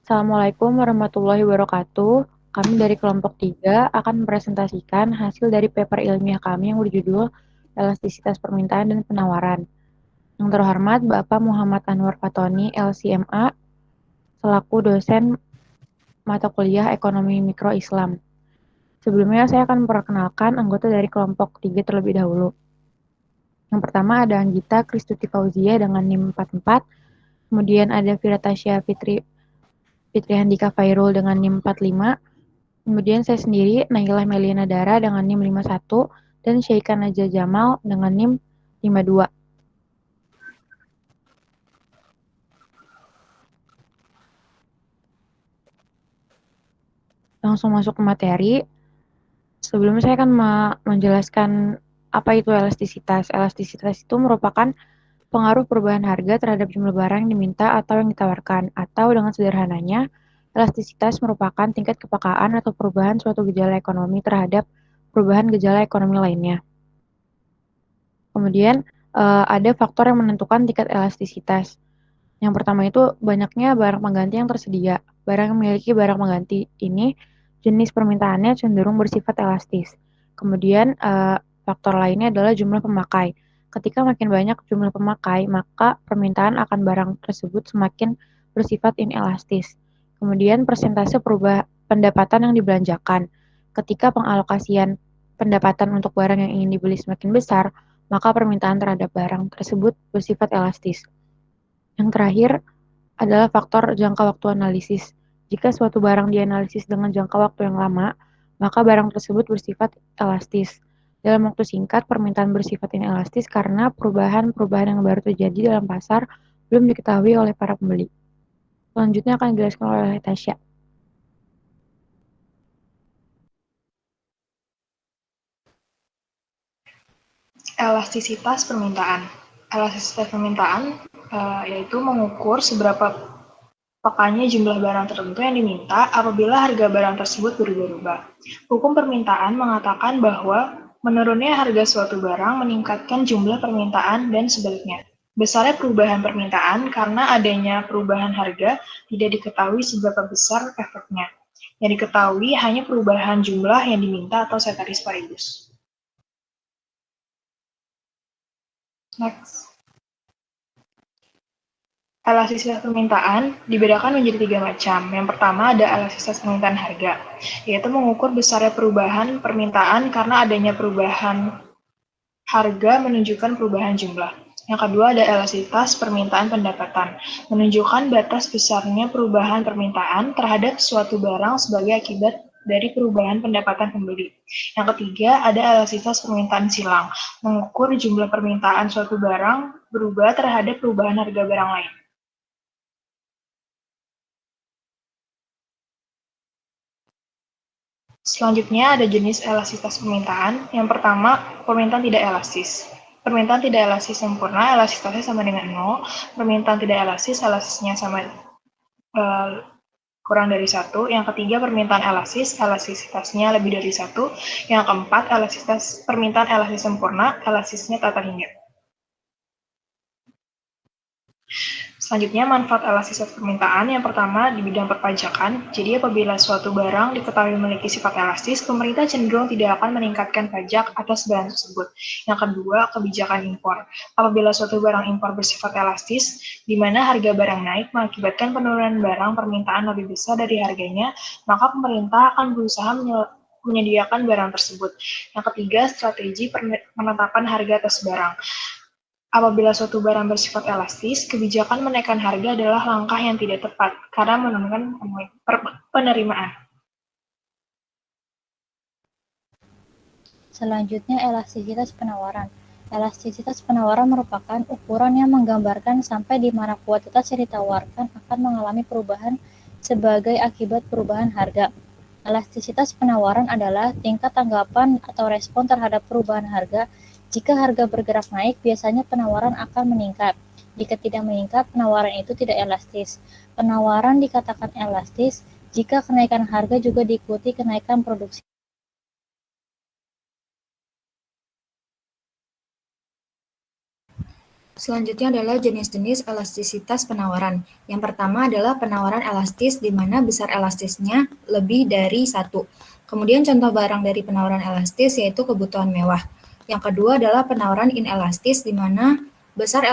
Assalamualaikum warahmatullahi wabarakatuh. Kami dari kelompok 3 akan mempresentasikan hasil dari paper ilmiah kami yang berjudul Elastisitas Permintaan dan Penawaran. Yang terhormat Bapak Muhammad Anwar Fatoni, LCMA, selaku dosen mata kuliah Ekonomi Mikro Islam. Sebelumnya saya akan memperkenalkan anggota dari kelompok 3 terlebih dahulu. Yang pertama ada Anggita Kristuti Fauzia dengan NIM 44, kemudian ada Firatasya Fitri Handika Fairul dengan NIM 45, kemudian saya sendiri, Nailah Meliana Dara dengan NIM 51, dan Syaika Najah Jamal dengan NIM 52. Langsung masuk ke materi. Sebelumnya saya akan menjelaskan apa itu elastisitas. Elastisitas itu merupakan pengaruh perubahan harga terhadap jumlah barang yang diminta atau yang ditawarkan. Atau dengan sederhananya, elastisitas merupakan tingkat kepekaan atau perubahan suatu gejala ekonomi terhadap perubahan gejala ekonomi lainnya. Kemudian ada faktor yang menentukan tingkat elastisitas. Yang pertama itu banyaknya barang pengganti yang tersedia. Barang yang memiliki barang pengganti ini jenis permintaannya cenderung bersifat elastis. Kemudian faktor lainnya adalah jumlah pemakai. Ketika makin banyak jumlah pemakai, maka permintaan akan barang tersebut semakin bersifat inelastis. Kemudian persentase pendapatan yang dibelanjakan. Ketika pengalokasian pendapatan untuk barang yang ingin dibeli semakin besar, maka permintaan terhadap barang tersebut bersifat elastis. Yang terakhir adalah faktor jangka waktu analisis. Jika suatu barang dianalisis dengan jangka waktu yang lama, maka barang tersebut bersifat elastis. Dalam waktu singkat, permintaan bersifat inelastis karena perubahan-perubahan yang baru terjadi dalam pasar belum diketahui oleh para pembeli. Selanjutnya akan dijelaskan oleh Tasya. Elastisitas permintaan. Elastisitas permintaan yaitu mengukur seberapa pekannya jumlah barang tertentu yang diminta apabila harga barang tersebut berubah-ubah. Hukum permintaan mengatakan bahwa menurunnya harga suatu barang meningkatkan jumlah permintaan dan sebaliknya. Besarnya perubahan permintaan karena adanya perubahan harga tidak diketahui seberapa besar efeknya. Yang diketahui hanya perubahan jumlah yang diminta atau ceteris paribus. Next. Elastisitas permintaan dibedakan menjadi 3 macam. Yang pertama ada elastisitas permintaan harga, yaitu mengukur besarnya perubahan permintaan karena adanya perubahan harga menunjukkan perubahan jumlah. Yang kedua ada elastisitas permintaan pendapatan, menunjukkan batas besarnya perubahan permintaan terhadap suatu barang sebagai akibat dari perubahan pendapatan pembeli. Yang ketiga ada elastisitas permintaan silang, mengukur jumlah permintaan suatu barang berubah terhadap perubahan harga barang lain. Selanjutnya ada jenis elastisitas permintaan. Yang pertama, permintaan tidak elastis. Permintaan tidak elastis sempurna, elastisitasnya sama dengan 0. Permintaan tidak elastis, elastisnya sama kurang dari 1. Yang ketiga, permintaan elastis, elastisitasnya lebih dari 1. Yang keempat, permintaan elastis sempurna, elastisnya tak terhingga. Selanjutnya, manfaat elastisitas permintaan. Yang pertama, di bidang perpajakan. Jadi, apabila suatu barang diketahui memiliki sifat elastis, pemerintah cenderung tidak akan meningkatkan pajak atas barang tersebut. Yang kedua, kebijakan impor. Apabila suatu barang impor bersifat elastis, di mana harga barang naik mengakibatkan penurunan barang permintaan lebih besar dari harganya, maka pemerintah akan berusaha menyediakan barang tersebut. Yang ketiga, strategi penetapan harga atas barang. Apabila suatu barang bersifat elastis, kebijakan menaikkan harga adalah langkah yang tidak tepat karena menurunkan penerimaan. Selanjutnya, elastisitas penawaran. Elastisitas penawaran merupakan ukuran yang menggambarkan sampai di mana kuantitas yang ditawarkan akan mengalami perubahan sebagai akibat perubahan harga. Elastisitas penawaran adalah tingkat tanggapan atau respon terhadap perubahan harga. Jika harga bergerak naik, biasanya penawaran akan meningkat. Jika tidak meningkat, penawaran itu tidak elastis. Penawaran dikatakan elastis jika kenaikan harga juga diikuti kenaikan produksi. Selanjutnya adalah jenis-jenis elastisitas penawaran. Yang pertama adalah penawaran elastis, di mana besar elastisnya lebih dari satu. Kemudian contoh barang dari penawaran elastis yaitu kebutuhan mewah. Yang kedua adalah penawaran inelastis, di mana besar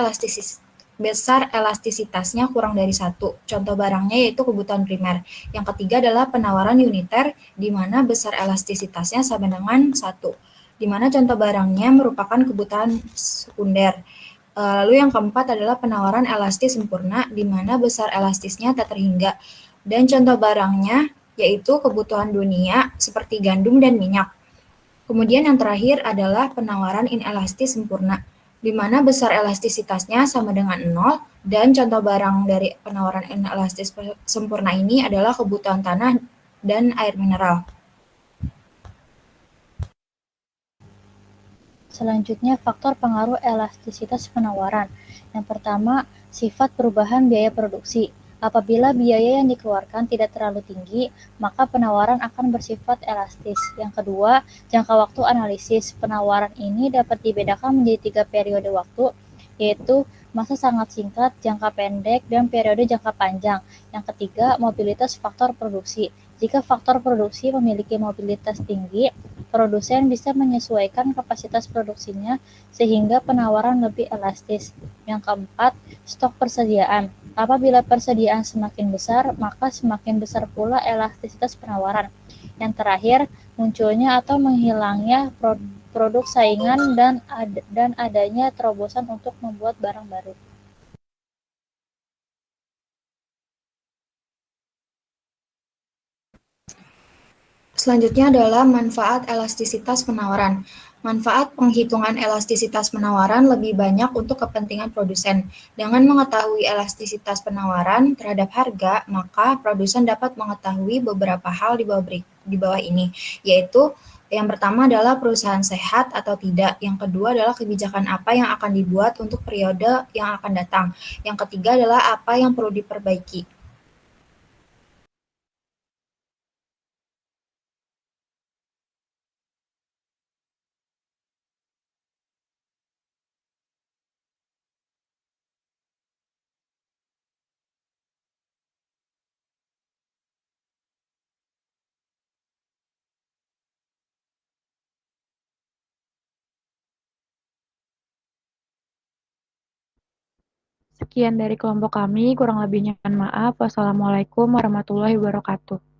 elastisitasnya kurang dari satu. Contoh barangnya yaitu kebutuhan primer. Yang ketiga adalah penawaran uniter, di mana besar elastisitasnya sama dengan satu. Di mana contoh barangnya merupakan kebutuhan sekunder. Lalu yang keempat adalah penawaran elastis sempurna, di mana besar elastisnya tak terhingga. Dan contoh barangnya yaitu kebutuhan dunia seperti gandum dan minyak. Kemudian yang terakhir adalah penawaran inelastis sempurna, di mana besar elastisitasnya sama dengan 0, dan contoh barang dari penawaran inelastis sempurna ini adalah kebutuhan tanah dan air mineral. Selanjutnya, faktor pengaruh elastisitas penawaran. Yang pertama, sifat perubahan biaya produksi. Apabila biaya yang dikeluarkan tidak terlalu tinggi, maka penawaran akan bersifat elastis. Yang kedua, jangka waktu analisis. Penawaran ini dapat dibedakan menjadi 3 periode waktu, yaitu masa sangat singkat, jangka pendek, dan periode jangka panjang. Yang ketiga, mobilitas faktor produksi. Jika faktor produksi memiliki mobilitas tinggi, produsen bisa menyesuaikan kapasitas produksinya sehingga penawaran lebih elastis. Yang keempat, stok persediaan. Apabila persediaan semakin besar, maka semakin besar pula elastisitas penawaran. Yang terakhir, munculnya atau menghilangnya produk saingan dan adanya terobosan untuk membuat barang baru. Selanjutnya adalah manfaat elastisitas penawaran. Manfaat penghitungan elastisitas penawaran lebih banyak untuk kepentingan produsen. Dengan mengetahui elastisitas penawaran terhadap harga, maka produsen dapat mengetahui beberapa hal di bawah ini, yaitu yang pertama adalah perusahaan sehat atau tidak, yang kedua adalah kebijakan apa yang akan dibuat untuk periode yang akan datang, yang ketiga adalah apa yang perlu diperbaiki. Sekian dari kelompok kami, kurang lebihnya mohon maaf. Wassalamualaikum warahmatullahi wabarakatuh.